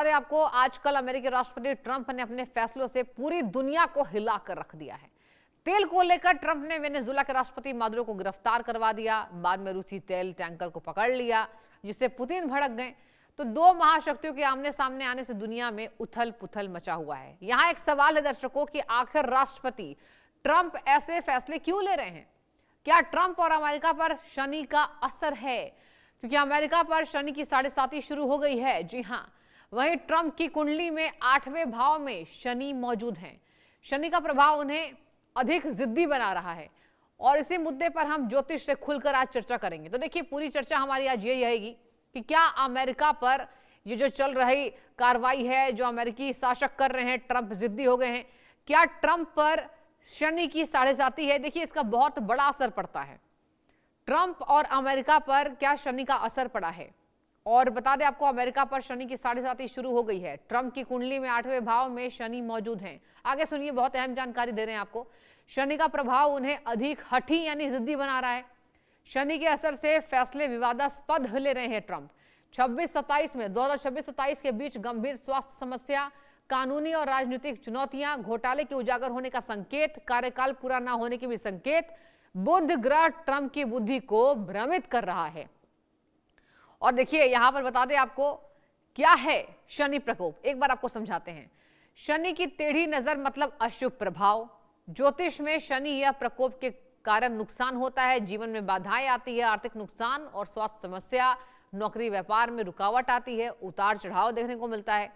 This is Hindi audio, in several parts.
अरे आपको आजकल अमेरिकी राष्ट्रपति ट्रंप ने अपने फैसलों से पूरी दुनिया को हिलाकर रख दिया है। तेल को लेकर ट्रंप ने वेनेजुएला के राष्ट्रपति मादुरो को गिरफ्तार करवा दिया। बाद में रूसी तेल टैंकर को पकड़ लिया, जिससे पुतिन भड़क गए। तो दो महाशक्तियों के आमने सामने आने से दुनिया में उथल पुथल मचा हुआ है। यहां एक सवाल है दर्शकों कि आखिर राष्ट्रपति ट्रंप ऐसे फैसले क्यों ले रहे हैं? क्या ट्रंप और अमेरिका पर शनि का असर है? क्योंकि अमेरिका पर शनि की 7.5 शुरू हो गई है। जी हां, वहीं ट्रंप की कुंडली में 8वें भाव में शनि मौजूद हैं। शनि का प्रभाव उन्हें अधिक जिद्दी बना रहा है और इसी मुद्दे पर हम ज्योतिष से खुलकर आज चर्चा करेंगे। तो देखिए, पूरी चर्चा हमारी आज यही रहेगी कि क्या अमेरिका पर ये जो चल रही कार्रवाई है, जो अमेरिकी शासक कर रहे हैं, ट्रंप जिद्दी हो गए हैं, क्या ट्रंप पर शनि की 7.5 है? देखिए, इसका बहुत बड़ा असर पड़ता है। ट्रंप और अमेरिका पर क्या शनि का असर पड़ा है? और बता दें आपको, अमेरिका पर शनि की 7.5 शुरू हो गई है। ट्रंप की कुंडली में 8वें भाव में शनि मौजूद हैं। आगे सुनिए, बहुत अहम जानकारी दे रहे हैं आपको। शनि का प्रभाव उन्हें अधिक हठी यानी जिद्दी बना रहा है। शनि के असर से फैसले विवादास्पद ले रहे हैं ट्रंप। 26-27 में 2026-27 के बीच गंभीर स्वास्थ्य समस्या, कानूनी और राजनीतिक चुनौतियां, घोटाले के उजागर होने का संकेत, कार्यकाल पूरा न होने के भी संकेत। बुध ग्रह ट्रंप की बुद्धि को भ्रमित कर रहा है। और देखिए, यहां पर बता दें आपको क्या है शनि प्रकोप, एक बार आपको समझाते हैं। शनि की टेढ़ी नजर मतलब अशुभ प्रभाव। ज्योतिष में शनि यह प्रकोप के कारण नुकसान होता है, जीवन में बाधाएं आती है, आर्थिक नुकसान और स्वास्थ्य समस्या, नौकरी व्यापार में रुकावट आती है, उतार चढ़ाव देखने को मिलता है।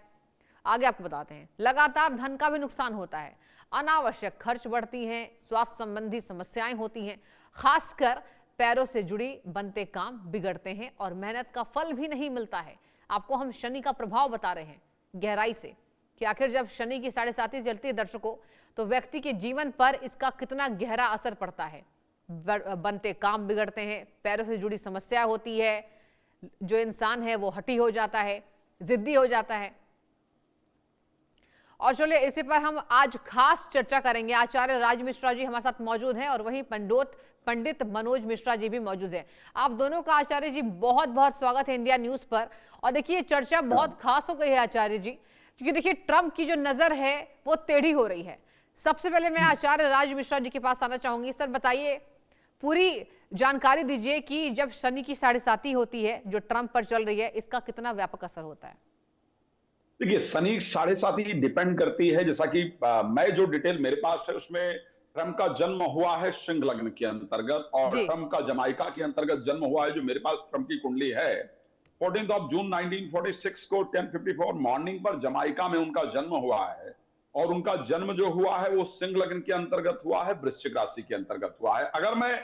आगे आपको बताते हैं, लगातार धन का भी नुकसान होता है, अनावश्यक खर्च बढ़ती हैं, स्वास्थ्य संबंधी समस्याएं होती हैं, खासकर पैरों से जुड़ी बनते काम बिगड़ते हैं और मेहनत का फल भी नहीं मिलता है। आपको हम शनि का प्रभाव बता रहे हैं गहराई से कि आखिर जब शनि की 7.5 चलती है दर्शकों, तो व्यक्ति के जीवन पर इसका कितना गहरा असर पड़ता है। बनते काम बिगड़ते हैं, पैरों से जुड़ी समस्या होती है, जो इंसान है वो हठी हो जाता है, जिद्दी हो जाता है। और चलिए, इसी पर हम आज खास चर्चा करेंगे। आचार्य राज मिश्रा जी हमारे साथ मौजूद हैं और वहीं पंडित मनोज मिश्रा जी भी मौजूद हैं। आप दोनों का आचार्य जी बहुत बहुत स्वागत है इंडिया न्यूज पर। और देखिए, चर्चा बहुत खास हो गई है आचार्य जी, क्योंकि देखिए ट्रंप की जो नजर है वो टेढ़ी हो रही है। सबसे पहले मैं आचार्य राज मिश्रा जी के पास आना चाहूंगी। सर, बताइए, पूरी जानकारी दीजिए कि जब शनि की 7.5 होती है जो ट्रंप पर चल रही है, इसका कितना व्यापक असर होता है? देखिए, शनि 7.5 डिपेंड करती है, जैसा कि मैं जो डिटेल मेरे पास है उसमें ट्रंप का जन्म हुआ है सिंह लग्न के अंतर्गत और ट्रंप का जमाइका के अंतर्गत जन्म हुआ है। जो मेरे पास ट्रंप की कुंडली है, 14 जून 1946 को 10:54 मॉर्निंग पर जमाइका में उनका जन्म हुआ है। और उनका जन्म जो हुआ है वो सिंह लग्न के अंतर्गत हुआ है, वृश्चिक राशि के अंतर्गत हुआ है। अगर मैं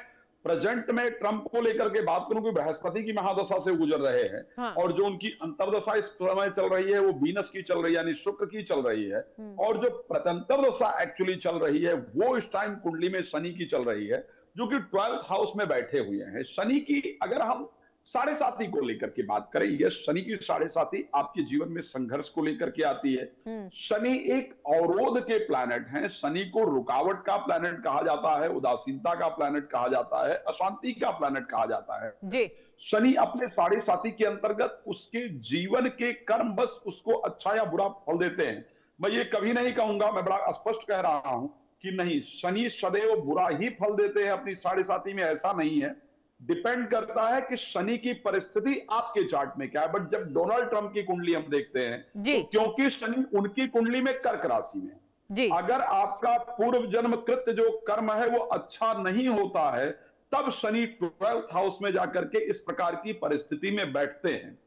प्रेजेंट में ट्रंप को लेकर के बात करूं कि बृहस्पति की महादशा से गुजर रहे हैं, हाँ। और जो उनकी अंतर्दशा इस समय चल रही है वो वीनस की चल रही है, यानी शुक्र की चल रही है। और जो प्रत्यंतर दशा एक्चुअली चल रही है वो इस टाइम कुंडली में शनि की चल रही है, जो कि 12th हाउस में बैठे हुए हैं। शनि की अगर हम 7.5 को लेकर के बात करें, ये शनि की 7.5 आपके जीवन में संघर्ष को लेकर के आती है। शनि एक अवरोध के प्लैनेट हैं। शनि को रुकावट का प्लैनेट कहा जाता है, उदासीनता का प्लैनेट कहा जाता है, अशांति का प्लैनेट कहा जाता है जी। शनि अपने 7.5 के अंतर्गत उसके जीवन के कर्म बस उसको अच्छा या बुरा फल देते हैं। मैं ये कभी नहीं कहूंगा, मैं बड़ा स्पष्ट कह रहा हूं कि नहीं, शनि सदैव बुरा ही फल देते हैं अपनी 7.5 में, ऐसा नहीं है। डिपेंड करता है कि शनि की परिस्थिति आपके चार्ट में क्या है। बट जब डोनाल्ड ट्रंप की कुंडली हम देखते हैं, तो क्योंकि शनि उनकी कुंडली में कर्क राशि में जी। अगर आपका पूर्व जन्म कृत जो कर्म है वो अच्छा नहीं होता है, तब शनि 12th हाउस में जाकर के इस प्रकार की परिस्थिति में बैठते हैं।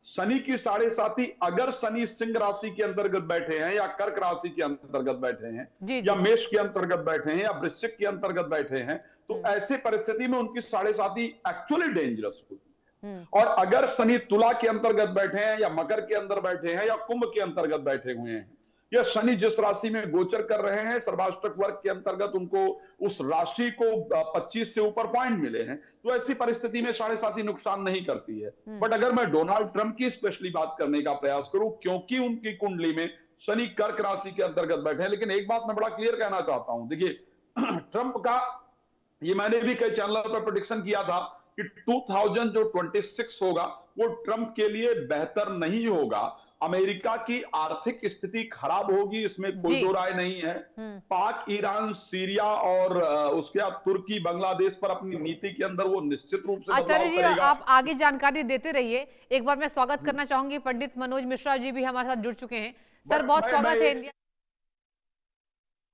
शनि की 7.5 अगर शनि सिंह राशि के अंतर्गत बैठे हैं या कर्क राशि के अंतर्गत बैठे हैं या मेष के अंतर्गत बैठे हैं या वृश्चिक के अंतर्गत बैठे हैं, तो ऐसे परिस्थिति में उनकी 7.5 एक्चुअली डेंजरस होती है। और अगर शनि तुला के अंतर्गत बैठे हैं या मकर के अंदर बैठे हैं या कुंभ के अंतर्गत बैठे हुए हैं, या शनि जिस राशि में गोचर कर रहे हैं, सर्वाष्टक वर्ग के अंतर्गत उनको उस राशि को 25 से ऊपर पॉइंट मिले हैं, तो ऐसी परिस्थिति में 7.5 नुकसान नहीं करती है। बट अगर मैं डोनाल्ड ट्रंप की स्पेशली बात करने का प्रयास करूं, क्योंकि उनकी कुंडली में शनि कर्क राशि के अंतर्गत बैठे हैं। लेकिन एक बात मैं बड़ा क्लियर कहना चाहता हूं, देखिए ट्रंप का, ये मैंने भी कई चैनलों पर प्रेडिक्शन किया था कि 2026 होगा वो ट्रंप के लिए बेहतर नहीं होगा। अमेरिका की आर्थिक स्थिति खराब होगी, इसमें कोई जी। दो राय नहीं है। पाक, ईरान, सीरिया और उसके बाद तुर्की, बांग्लादेश पर अपनी नीति के अंदर वो निश्चित रूप से आचार्य बदलाव जी, करेगा। आप आगे जानकारी देते रहिए। एक बार मैं स्वागत करना चाहूंगी, पंडित मनोज मिश्रा जी भी हमारे साथ जुड़ चुके हैं। सर, बहुत स्वागत है इंडिया।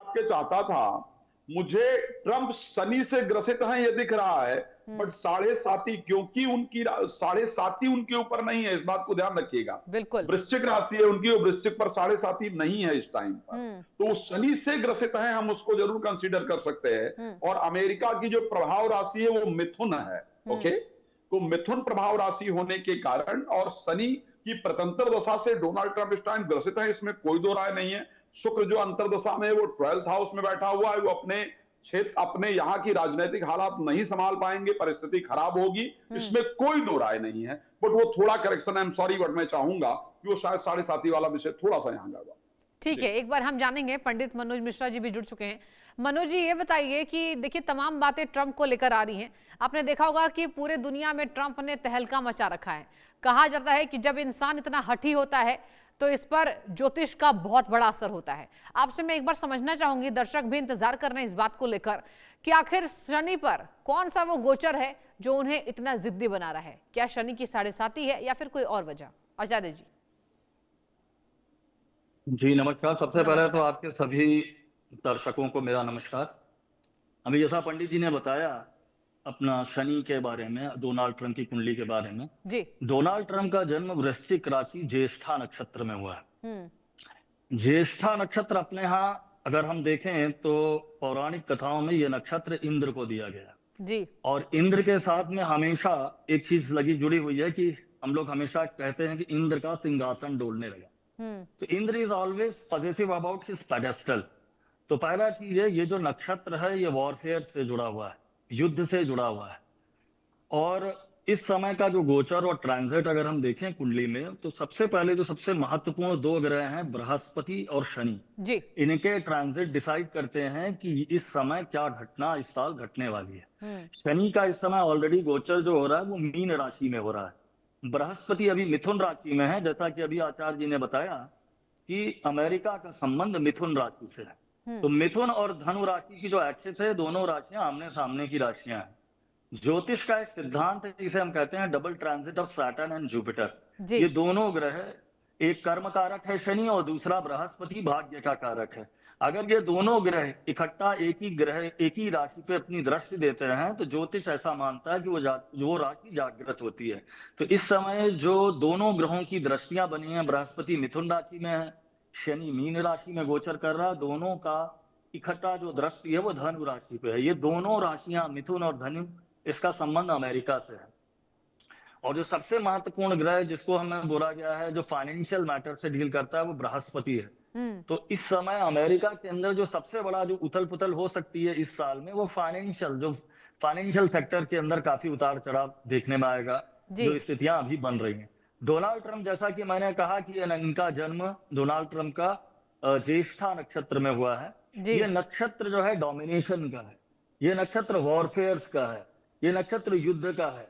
आपके चाहता था, मुझे ट्रंप शनि से ग्रसित हैं ये दिख रहा है, बट साढ़े साथी, क्योंकि उनकी साढ़े साथी उनके ऊपर नहीं है, इस बात को ध्यान रखिएगा। बिल्कुल। वृश्चिक राशि है उनकी, वो वृश्चिक पर साढ़े साथी नहीं है इस टाइम पर, तो शनि से ग्रसित हैं, हम उसको जरूर कंसीडर कर सकते हैं। और अमेरिका की जो प्रभाव राशि है वो मिथुन है। ओके, तो मिथुन प्रभाव राशि होने के कारण और शनि की प्रतंत्र दशा से डोनाल्ड ट्रंप इस टाइम ग्रसित है, इसमें कोई दो राय नहीं है। शुक्र जो अंतरदशा में है वो 12th हाउस में बैठा हुआ है, वो अपने क्षेत्र, अपने यहाँ की राजनीतिक हालात नहीं संभाल पाएंगे, परिस्थिति खराब होगी, इसमें कोई दो राय नहीं है। बट वो थोड़ा correction, I am sorry, but मैं चाहूंगा कि वो शायद साढ़े साथी वाला विषय थोड़ा सा यहाँ जाएगा। ठीक है, एक बार हम जानेंगे। पंडित मनोज मिश्रा जी भी जुड़ चुके हैं। मनोज जी, ये बताइए कि देखिए, तमाम बातें ट्रंप को लेकर आ रही हैं। आपने देखा होगा कि पूरे दुनिया में ट्रंप ने तहलका मचा रखा है। कहा जाता है कि जब इंसान इतना हठी होता है तो इस पर ज्योतिष का बहुत बड़ा असर होता है। आपसे मैं एक बार समझना चाहूंगी, दर्शक भी इंतजार कर रहे हैं इस बात को लेकर, कि आखिर शनि पर कौन सा वो गोचर है जो उन्हें इतना जिद्दी बना रहा है? क्या शनि की साढ़े साती है या फिर कोई और वजह? आचार्य जी। जी नमस्कार। सबसे पहले तो आपके सभी दर्शकों को मेरा नमस्कार। अभी जैसा पंडित जी ने बताया अपना शनि के बारे में, डोनाल्ड ट्रंप की कुंडली के बारे में जी। डोनाल्ड ट्रंप का जन्म वृश्चिक राशि ज्येष्ठा नक्षत्र में हुआ है। ज्येष्ठा नक्षत्र अपने यहाँ अगर हम देखें तो पौराणिक कथाओं में यह नक्षत्र इंद्र को दिया गया जी। और इंद्र के साथ में हमेशा एक चीज लगी जुड़ी हुई है कि हम लोग हमेशा कहते हैं कि इंद्र का सिंहासन डोलने लगा। तो Indra is always positive about his pedestal. तो पहला चीज है, ये जो नक्षत्र है ये वॉरफेयर से जुड़ा हुआ है, युद्ध से जुड़ा हुआ है। और इस समय का जो गोचर और ट्रांजिट अगर हम देखें कुंडली में, तो सबसे पहले जो सबसे महत्वपूर्ण दो ग्रह हैं बृहस्पति और शनि जी। इनके ट्रांजिट डिसाइड करते हैं कि इस समय क्या घटना इस साल घटने वाली है। शनि का इस समय ऑलरेडी गोचर जो हो रहा है वो मीन राशि में हो रहा है, बृहस्पति अभी मिथुन राशि में है। जैसा कि अभी आचार्य जी ने बताया कि अमेरिका का संबंध मिथुन राशि से है, तो मिथुन और धनु राशि की जो एक्सिस है, दोनों राशियां आमने सामने की राशियां हैं। ज्योतिष का एक सिद्धांत है जिसे हम कहते हैं double transit of Saturn and Jupiter. ये दोनों ग्रह, एक कर्म कारक है शनि और दूसरा बृहस्पति भाग्य का कारक है। अगर ये दोनों ग्रह इकट्ठा एक ही ग्रह एक ही राशि पे अपनी दृष्टि देते हैं तो ज्योतिष ऐसा मानता है कि वो राशि जागृत होती है। तो इस समय जो दोनों ग्रहों की दृष्टियां बनी हैं, बृहस्पति मिथुन राशि में है, शनि मीन राशि में गोचर कर रहा है, दोनों का इकट्ठा जो दृष्टि है वो धनु राशि पे है। ये दोनों राशियां मिथुन और धनु, इसका संबंध अमेरिका से है। और जो सबसे महत्वपूर्ण ग्रह जिसको हमें बोला गया है जो फाइनेंशियल मैटर से डील करता है वो बृहस्पति है। तो इस समय अमेरिका के अंदर जो सबसे बड़ा जो उथल पुथल हो सकती है इस साल में, वो फाइनेंशियल सेक्टर के अंदर काफी उतार चढ़ाव देखने में आएगा, जो स्थितियां अभी बन रही हैं। डोनाल्ड ट्रंप, जैसा कि मैंने कहा कि इनका जन्म डोनाल्ड ट्रंप का ज्येष्ठा नक्षत्र में हुआ है। ये नक्षत्र जो है डोमिनेशन का है, ये नक्षत्र वॉरफेयर्स का है, ये नक्षत्र युद्ध का है।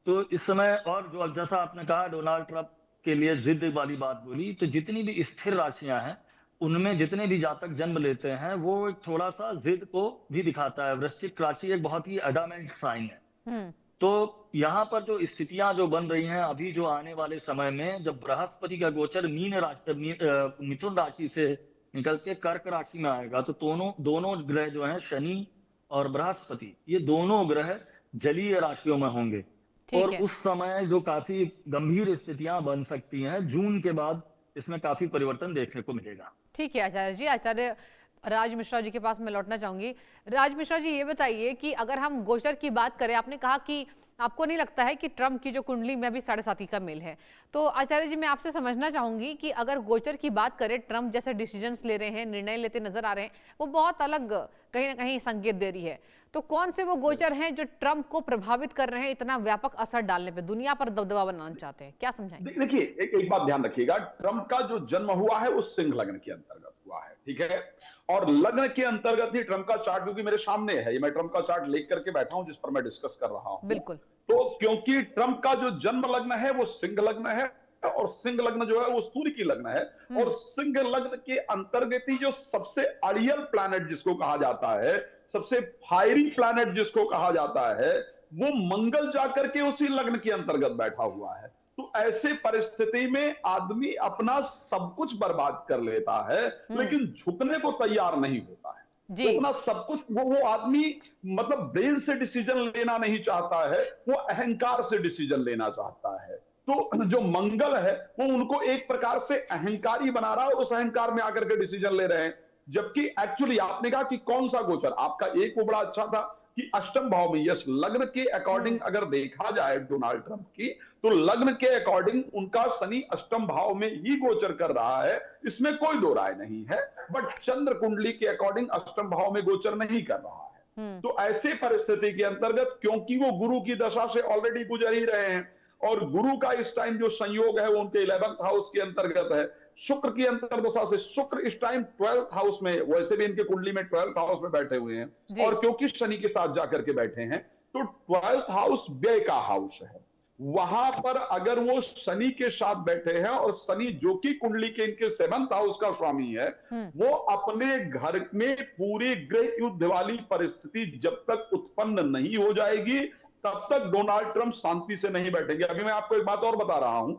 तो इस समय, और जो जैसा आपने कहा डोनाल्ड ट्रंप के लिए जिद वाली बात बोली, तो जितनी भी स्थिर राशियां हैं उनमें जितने भी जातक जन्म लेते हैं वो एक थोड़ा सा जिद को भी दिखाता है। वृश्चिक राशि एक बहुत ही एडामेंट साइन है। तो यहाँ पर जो स्थितियां जो बन रही हैं अभी, जो आने वाले समय में जब बृहस्पति का गोचर मिथुन राशि से निकल के कर्क राशि में आएगा, तो दोनों ग्रह जो हैं शनि और बृहस्पति, ये दोनों ग्रह जलीय राशियों में होंगे। और उस समय जो काफी गंभीर स्थितियां बन सकती हैं, जून के बाद इसमें काफी परिवर्तन देखने को मिलेगा। ठीक है आचार्य जी। आचार्य राज मिश्रा जी के पास मैं लौटना चाहूंगी। राज मिश्रा जी, ये बताइए कि अगर हम गोचर की बात करें, आपने कहा कि आपको नहीं लगता है कि ट्रंप की जो कुंडली में भी साढ़े साथी का मेल है, तो आचार्य जी मैं आपसे समझना चाहूंगी कि अगर गोचर की बात करें, ट्रंप जैसे डिसीजंस ले रहे हैं, निर्णय लेते नजर आ रहे हैं, वो बहुत अलग कहीं ना कहीं संकेत दे रही है। तो कौन से वो गोचर हैं जो ट्रंप को प्रभावित कर रहे हैं, इतना व्यापक असर डालने पे, दुनिया पर दबदबा बनाना चाहते हैं? क्या समझाएंगे? देखिए, एक बात ध्यान रखिएगा, ट्रंप का जो जन्म हुआ है उस सिंह लग्न के अंतर्गत हुआ है, ठीक है। और लग्न के अंतर्गत ही ट्रंप का चार्ट, क्योंकि मेरे सामने है, ये मैं ट्रंप का चार्ट लेकर करके बैठा हूं जिस पर मैं डिस्कस कर रहा हूं। बिल्कुल। तो क्योंकि ट्रंप का जो जन्म लग्न है वो सिंह लग्न है और सिंह लग्न जो है वो सूर्य की लग्न है। और सिंह लग्न के अंतर्गत ही जो सबसे अड़ियल प्लैनेट जिसको कहा जाता है, सबसे फायरी प्लैनेट जिसको कहा जाता है, वो मंगल जाकर के उसी लग्न के अंतर्गत बैठा हुआ है। तो ऐसे परिस्थिति में आदमी अपना सब कुछ बर्बाद कर लेता है, लेकिन झुकने को तैयार नहीं होता है। तो अपना सब कुछ वो आदमी मतलब ब्रेन से डिसीजन लेना नहीं चाहता है, वो अहंकार से डिसीजन लेना चाहता है। तो जो मंगल है वो उनको एक प्रकार से अहंकारी बना रहा है और उस अहंकार में आकर के डिसीजन ले रहे हैं। जबकि एक्चुअली आपने कहा कि कौन सा गोचर, आपका एक वो बड़ा अच्छा था कि अष्टम भाव में, यस, लग्न के अकॉर्डिंग अगर देखा जाए डोनाल्ड ट्रंप की, तो लग्न के अकॉर्डिंग उनका शनि अष्टम भाव में ही गोचर कर रहा है, इसमें कोई दो राय नहीं है। बट चंद्र कुंडली के अकॉर्डिंग अष्टम भाव में गोचर नहीं कर रहा है। तो ऐसे परिस्थिति के अंतर्गत, क्योंकि वो गुरु की दशा से ऑलरेडी गुजर ही रहे हैं और गुरु का इस टाइम जो संयोग है वो उनके 11th हाउस के अंतर्गत है, शुक्र की अंतर्दशा से शुक्र इस टाइम 12th हाउस में, वैसे भी इनके कुंडली में 12th हाउस में बैठे हुए हैं, और क्योंकि शनि के साथ जाकर के बैठे हैं, तो 12th हाउस व्यय का हाउस है। वहां पर अगर वो शनि के साथ बैठे हैं और शनि जो कि कुंडली के इनके 7th हाउस का स्वामी है, वो अपने घर में पूरी गृह युद्ध वाली परिस्थिति जब तक उत्पन्न नहीं हो जाएगी तब तक डोनाल्ड ट्रंप शांति से नहीं बैठेंगे। अभी मैं आपको एक बात और बता रहा हूं,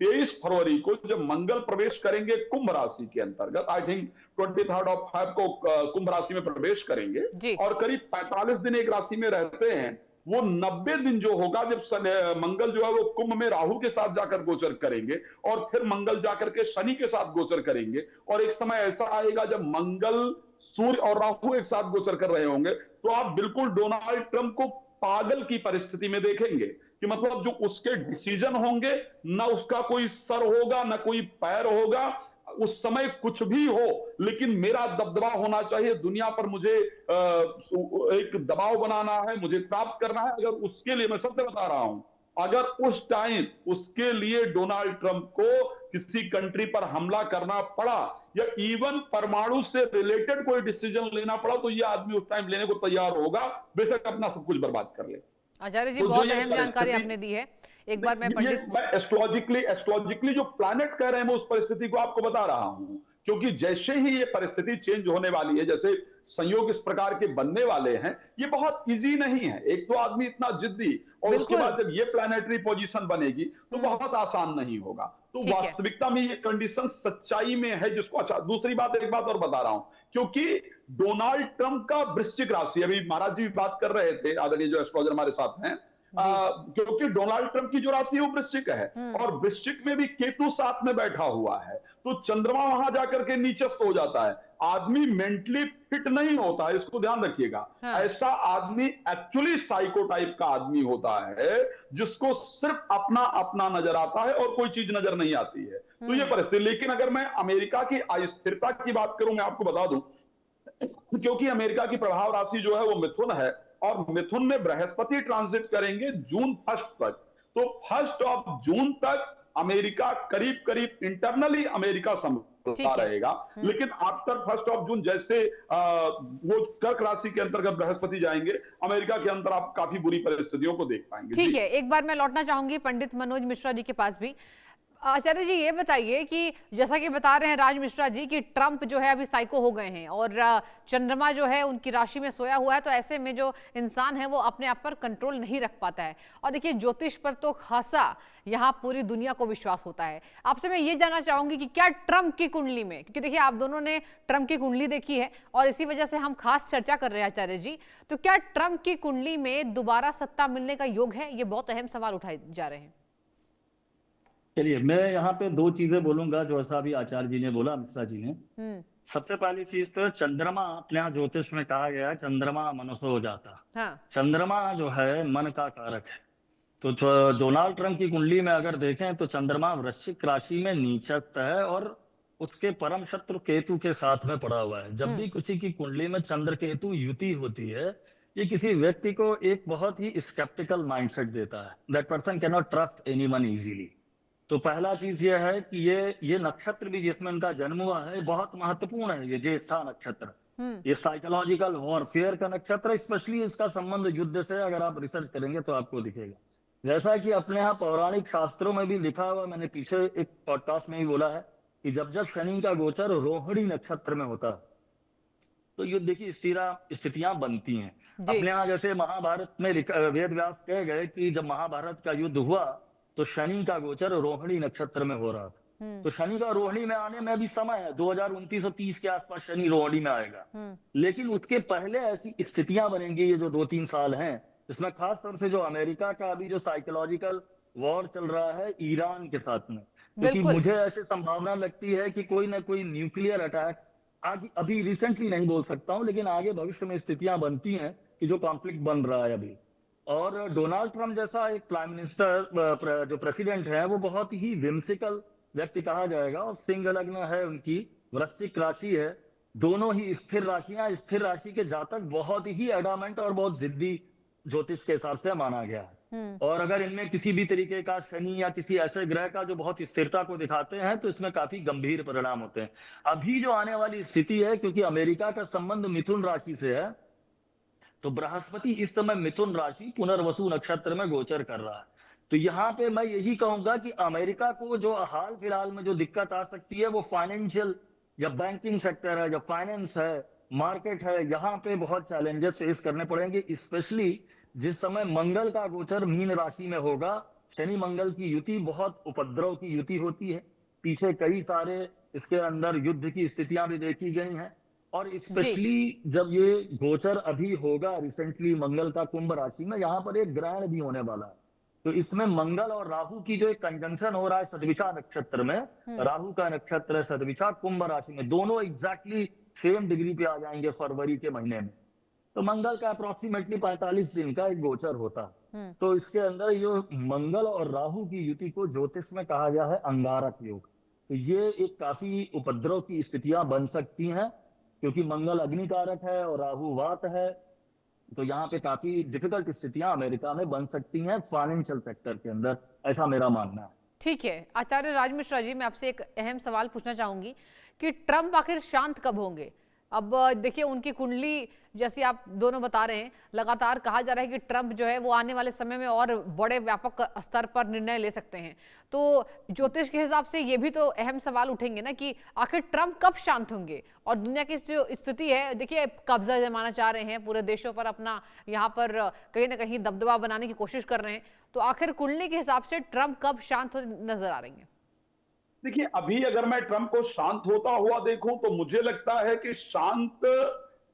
23 फरवरी को जब मंगल प्रवेश करेंगे कुंभ राशि के अंतर्गत, आई थिंक 23rd को कुंभ राशि में प्रवेश करेंगे और करीब 45 दिन एक राशि में रहते हैं। वो 90 दिन जो होगा जब मंगल जो है वो कुंभ में राहु के साथ जाकर गोचर करेंगे और फिर मंगल जाकर के शनि के साथ गोचर करेंगे, और एक समय ऐसा आएगा जब मंगल, सूर्य और राहु एक साथ गोचर कर रहे होंगे, तो आप बिल्कुल डोनाल्ड ट्रंप को पागल की परिस्थिति में देखेंगे कि मतलब जो उसके डिसीजन होंगे, ना उसका कोई सर होगा ना कोई पैर होगा, उस समय कुछ भी हो, लेकिन मेरा दबदबा होना चाहिए दुनिया पर, मुझे एक दबाव बनाना है, मुझे प्राप्त करना है। अगर उसके लिए, मैं सबसे बता रहा हूं, अगर उस टाइम उसके लिए डोनाल्ड ट्रंप को किसी कंट्री पर हमला करना पड़ा या इवन परमाणु से रिलेटेड कोई डिसीजन लेना पड़ा, तो ये आदमी उस टाइम लेने को तैयार होगा, बेशक अपना सब कुछ बर्बाद कर ले। आचार्य जी, बहुत अहम जानकारी आपने दी है। एक बार मैं एस्ट्रोलॉजिकली जो प्लैनेट कह रहे हैं मैं उस परिस्थिति को आपको बता रहा हूं, क्योंकि जैसे ही ये परिस्थिति चेंज होने वाली है, जैसे संयोग इस प्रकार के बनने वाले हैं, ये बहुत इजी नहीं है। एक तो आदमी इतना जिद्दी, और उसके बाद जब ये प्लैनेटरी पोजीशन बनेगी तो बहुत आसान नहीं होगा। तो वास्तविकता में ये कंडीशन सच्चाई में है जिसको। अच्छा, दूसरी बात, एक बात और बता रहा हूं, क्योंकि डोनाल्ड ट्रंप का वृश्चिक राशि, अभी महाराज जी बात कर रहे थे, आदरणीय जो एस्ट्रोलॉजर हमारे साथ हैं, क्योंकि डोनाल्ड ट्रंप की जो राशि है वो वृश्चिक है, और वृश्चिक में भी केतु साथ में बैठा हुआ है, तो चंद्रमा वहां जाकर के नीचस्थ हो जाता है। आदमी मेंटली फिट नहीं होता है, इसको ध्यान रखिएगा। ऐसा आदमी एक्चुअली साइको टाइप का आदमी होता है जिसको सिर्फ अपना अपना नजर आता है और कोई चीज नजर नहीं आती है। तो ये परिस्थिति। लेकिन अगर मैं अमेरिका की अस्थिरता की बात करूं, मैं आपको बता दूं, क्योंकि अमेरिका की प्रभाव राशि जो है वो मिथुन है, और मिथुन में बृहस्पति ट्रांजिट करेंगे जून 1 तक, तो 1 जून तक अमेरिका करीब करीब इंटरनली अमेरिका संभलता रहेगा। लेकिन आफ्टर 1 जून जैसे वो कर्क राशि के अंतर्गत बृहस्पति जाएंगे, अमेरिका के अंदर आप काफी बुरी परिस्थितियों को देख पाएंगे। ठीक है, एक बार मैं लौटना चाहूंगी पंडित मनोज मिश्रा जी के पास भी। आचार्य जी, ये बताइए कि जैसा कि बता रहे हैं राज मिश्रा जी कि ट्रंप जो है अभी साइको हो गए हैं और चंद्रमा जो है उनकी राशि में सोया हुआ है, तो ऐसे में जो इंसान है वो अपने आप पर कंट्रोल नहीं रख पाता है। और देखिए, ज्योतिष पर तो खासा यहाँ पूरी दुनिया को विश्वास होता है। आपसे मैं ये जानना चाहूंगी कि क्या ट्रंप की कुंडली में, क्योंकि देखिए आप दोनों ने ट्रंप की कुंडली देखी है और इसी वजह से हम खास चर्चा कर रहे हैं आचार्य जी, तो क्या ट्रंप की कुंडली में दोबारा सत्ता मिलने का योग है? ये बहुत अहम सवाल उठाए जा रहे हैं। चलिए, मैं यहाँ पे दो चीजें बोलूंगा जो ऐसा अभी आचार्य जी ने बोला, मिश्रा जी ने। सबसे पहली चीज तो चंद्रमा, अपने यहाँ ज्योतिष में कहा गया है चंद्रमा मनुष्य हो जाता। चंद्रमा जो है मन का कारक है। तो डोनाल्ड ट्रंप की कुंडली में अगर देखें तो चंद्रमा वृश्चिक राशि में नीचस्थ है और उसके परम शत्रु केतु के साथ में पड़ा हुआ है। जब भी किसी की कुंडली में चंद्र केतु युति होती है, ये किसी व्यक्ति को एक बहुत ही स्केप्टिकल माइंडसेट देता है। That person can not trust anyone easily. तो पहला चीज ये है कि ये नक्षत्र भी जिसमें उनका जन्म हुआ है बहुत महत्वपूर्ण है। ये ज्येष्ठा नक्षत्र, ये साइकोलॉजिकल वॉरफेयर का नक्षत्र, स्पेशली इसका संबंध युद्ध से अगर आप रिसर्च करेंगे तो आपको दिखेगा। जैसा कि अपने यहाँ पौराणिक शास्त्रों में भी लिखा हुआ, मैंने पीछे एक पॉडकास्ट में भी बोला है कि जब जब शनि का गोचर रोहिणी नक्षत्र में होता है तो युद्ध की स्थितियां बनती हैं। जी। अपने यहाँ जैसे महाभारत में वेद व्यास कह गए कि जब महाभारत का युद्ध हुआ तो शनि का गोचर रोहिणी नक्षत्र में हो रहा था। तो शनि का रोहिणी में आने में भी समय है, 2029 और 30 के आसपास शनि रोहिणी में आएगा। लेकिन उसके पहले ऐसी स्थितियां बनेंगी, ये जो 2-3 साल हैं, इसमें खास तौर से जो अमेरिका का अभी जो साइकोलॉजिकल वॉर चल रहा है ईरान के साथ में, क्योंकि बिल्कुल। मुझे ऐसी संभावना लगती है कि कोई ना कोई न्यूक्लियर अटैक आगे, अभी रिसेंटली नहीं बोल सकता हूं, लेकिन आगे भविष्य में स्थितियां बनती हैं कि जो कॉन्फ्लिक्ट बन रहा है अभी। और डोनाल्ड ट्रंप जैसा एक प्राइम मिनिस्टर जो प्रेसिडेंट है वो बहुत ही विम्सिकल व्यक्ति कहा जाएगा, और सिंह लग्न है उनकी, वृश्चिक राशि है, दोनों ही स्थिर राशियां। स्थिर राशि के जातक बहुत ही एडामेंट और बहुत जिद्दी ज्योतिष के हिसाब से माना गया है। और अगर इनमें किसी भी तरीके का शनि या किसी ऐसे ग्रह का जो बहुत स्थिरता को दिखाते हैं तो इसमें काफी गंभीर परिणाम होते हैं। अभी जो आने वाली स्थिति है, क्योंकि अमेरिका का संबंध मिथुन राशि से है, तो बृहस्पति इस समय मिथुन राशि पुनर्वसु नक्षत्र में गोचर कर रहा है। तो यहाँ पे मैं यही कहूंगा कि अमेरिका को जो हाल फिलहाल में जो दिक्कत आ सकती है वो फाइनेंशियल या बैंकिंग सेक्टर है, या फाइनेंस है, मार्केट है, यहाँ पे बहुत चैलेंजेस फेस करने पड़ेंगे। स्पेशली जिस समय मंगल का गोचर मीन राशि में होगा, शनि मंगल की युति बहुत उपद्रव की युति होती है। पीछे कई सारे इसके अंदर युद्ध की स्थितियां भी देखी गई हैं, और स्पेशली जब ये गोचर अभी होगा रिसेंटली मंगल का कुंभ राशि में, यहाँ पर एक ग्रहण भी होने वाला है। तो इसमें मंगल और राहु की जो एक कंजंक्शन हो रहा है सदविछा नक्षत्र में, राहु का नक्षत्र है सदविछा, कुंभ राशि में, दोनों एग्जैक्टली सेम डिग्री पे आ जाएंगे फरवरी के महीने में। तो मंगल का अप्रोक्सीमेटली 45 दिन का एक गोचर होता है। तो इसके अंदर ये मंगल और राहु की युति को ज्योतिष में कहा गया है अंगारक योग। तो ये एक काफी उपद्रव की स्थितियां बन सकती हैं, क्योंकि मंगल अग्निकारक है और राहु वात है। तो यहाँ पे काफी डिफिकल्ट स्थितियां अमेरिका में बन सकती हैं फाइनेंशियल सेक्टर के अंदर, ऐसा मेरा मानना है। ठीक है आचार्य राज मिश्रा जी, मैं आपसे एक अहम सवाल पूछना चाहूंगी कि ट्रंप आखिर शांत कब होंगे? अब देखिए उनकी कुंडली जैसी आप दोनों बता रहे हैं, लगातार कहा जा रहा है कि ट्रंप जो है वो आने वाले समय में और बड़े व्यापक स्तर पर निर्णय ले सकते हैं। तो ज्योतिष के हिसाब से ये भी तो अहम सवाल उठेंगे ना कि आखिर ट्रंप कब शांत होंगे? और दुनिया की जो स्थिति है, देखिए कब्जा जमाना चाह रहे हैं पूरे देशों पर, अपना यहाँ पर कहीं ना कहीं दबदबा बनाने की कोशिश कर रहे हैं। तो आखिर कुंडली के हिसाब से ट्रंप कब शांत नजर आ रही है? देखिए अभी अगर मैं ट्रंप को शांत होता हुआ देखूं तो मुझे लगता है कि शांत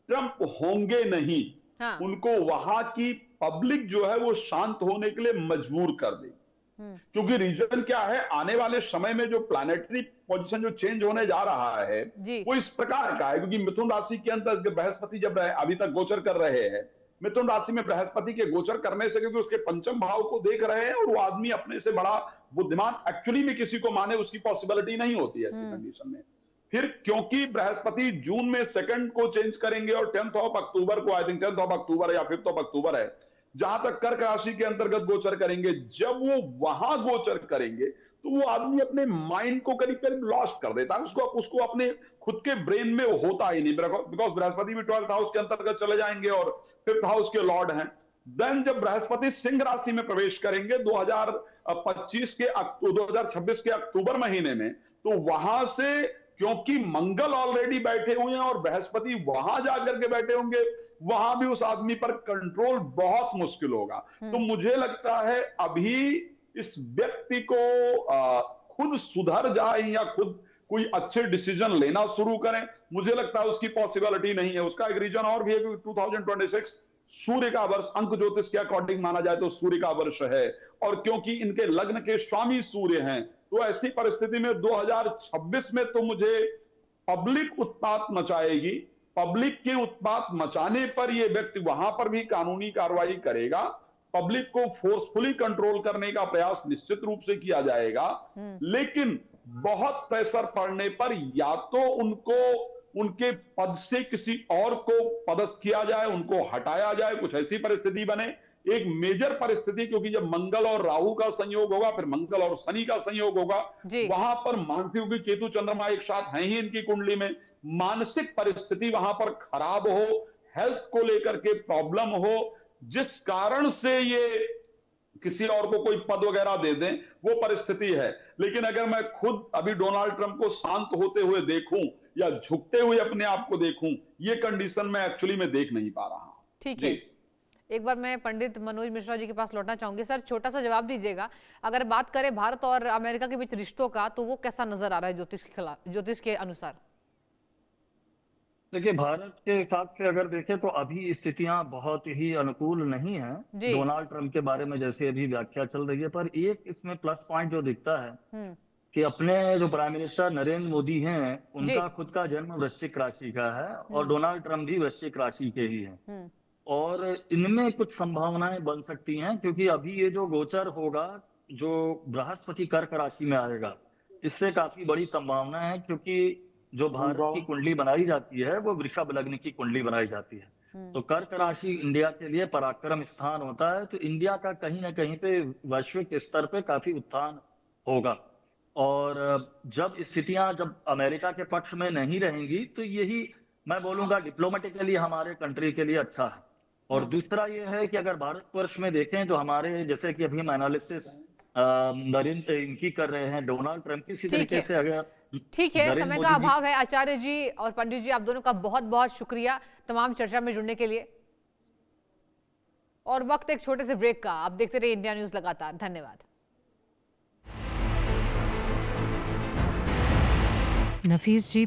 ट्रंप होंगे नहीं। हाँ। उनको वहां की पब्लिक जो है वो शांत होने के लिए मजबूर कर देगी। क्योंकि रीजन क्या है, आने वाले समय में जो प्लैनेटरी पोजीशन जो चेंज होने जा रहा है वो इस प्रकार का है, क्योंकि मिथुन राशि के अंदर बृहस्पति जब अभी तक गोचर कर रहे हैं, मिथुन राशि में बृहस्पति के गोचर करने से, क्योंकि उसके पंचम भाव को देख रहे हैं, और वो आदमी अपने से बड़ा बुद्धिमान एक्चुअली में किसी को माने उसकी पॉसिबिलिटी नहीं होती है ऐसी कंडीशन में। फिर क्योंकि बृहस्पति जून में 2 को चेंज करेंगे और 10 अक्टूबर को, आई थिंक 10 अक्टूबर या 5 अक्टूबर है, जहां तक कर्क राशि के अंतर्गत गोचर करेंगे, जब वो वहां गोचर करेंगे तो वो आदमी अपने माइंड को करीब करीब लॉस्ट कर देता है। उसको अपने खुद के ब्रेन में होता ही नहीं, बिकॉज बृहस्पति भी 12th हाउस के अंतर्गत चले जाएंगे और 5th हाउस के लॉर्ड हैं। देन जब बृहस्पति सिंह राशि में प्रवेश करेंगे 2026 के अक्टूबर महीने में, तो वहां से क्योंकि मंगल ऑलरेडी बैठे हुए हैं और बृहस्पति वहां जाकर के बैठे होंगे, वहां भी उस आदमी पर कंट्रोल बहुत मुश्किल होगा। तो मुझे लगता है अभी इस व्यक्ति को खुद सुधर जाए या खुद कोई अच्छे डिसीजन लेना शुरू करें, मुझे लगता है उसकी पॉसिबिलिटी नहीं है। उसका एक रीजन और भी है कि 2026 सूर्य का वर्ष, अंक ज्योतिष के अकॉर्डिंग माना जाए तो सूर्य का वर्ष है, और क्योंकि इनके लग्न के स्वामी सूर्य हैं, तो ऐसी परिस्थिति में 2026 में तो मुझे पब्लिक उत्पात मचाएगी। पब्लिक के उत्पात मचाने पर यह व्यक्ति वहां पर भी कानूनी कार्रवाई करेगा। पब्लिक को फोर्सफुली कंट्रोल करने का प्रयास निश्चित रूप से किया जाएगा, लेकिन बहुत प्रेशर पड़ने पर या तो उनको उनके पद से किसी और को पदस्थ किया जाए, उनको हटाया जाए, कुछ ऐसी परिस्थिति बने। एक मेजर परिस्थिति, क्योंकि जब मंगल और राहु का संयोग होगा, फिर मंगल और शनि का संयोग होगा, वहां पर मानसिक, केतु चंद्रमा एक साथ हैं ही इनकी कुंडली में, मानसिक परिस्थिति वहां पर खराब हो, हेल्थ को लेकर के प्रॉब्लम हो, जिस कारण से ये किसी और को कोई पद वगैरह दे दें, वो परिस्थिति है। लेकिन अगर मैं खुद अभी डोनाल्ड ट्रंप को शांत होते हुए देखूं या झुकते हुए अपने आप को देखूं, ये कंडीशन मैं एक्चुअली में देख नहीं पा रहा हूं। ठीक है, एक बार मैं पंडित मनोज मिश्रा जी के पास लौटना चाहूंगी। सर, छोटा सा जवाब दीजिएगा, अगर बात करें भारत और अमेरिका के बीच रिश्तों का, तो वो कैसा नजर आ रहा है ज्योतिष के अनुसार? देखिए, भारत के हिसाब से अगर देखें तो अभी स्थितियां बहुत ही अनुकूल नहीं है डोनाल्ड ट्रंप के बारे में, जैसे अभी व्याख्या चल रही है। पर एक इसमें प्लस पॉइंट जो दिखता है कि अपने जो प्राइम मिनिस्टर नरेंद्र मोदी हैं, उनका खुद का जन्म वृश्चिक राशि का है और डोनाल्ड ट्रंप भी वृश्चिक राशि के ही हैं। और इनमें कुछ संभावनाएं बन सकती हैं, क्योंकि अभी ये जो गोचर होगा, जो बृहस्पति कर्क राशि में आएगा, इससे काफी बड़ी संभावना है, क्योंकि जो भारत की कुंडली बनाई जाती है वो वृषभ लग्न की कुंडली बनाई जाती है। तो कर्क राशि इंडिया के लिए पराक्रम स्थान होता है, तो इंडिया का कहीं ना कहीं पे वैश्विक स्तर पे काफी उत्थान होगा। और जब स्थितियां जब अमेरिका के पक्ष में नहीं रहेंगी, तो यही मैं बोलूंगा डिप्लोमेटिकली हमारे कंट्री के लिए अच्छा है। और दूसरा ये है कि अगर भारतवर्ष में देखें, जो हमारे जैसे कि अभी हम एनालिसिस नरेंद्र इनकी कर रहे हैं, डोनाल्ड ट्रंप की, इसी तरीके से अगर ठीक है, समय का अभाव है। आचार्य जी और पंडित जी, आप दोनों का बहुत बहुत शुक्रिया तमाम चर्चा में जुड़ने के लिए। और वक्त एक छोटे से ब्रेक का। आप देखते रहिए इंडिया न्यूज लगातार। धन्यवाद। नफीस जी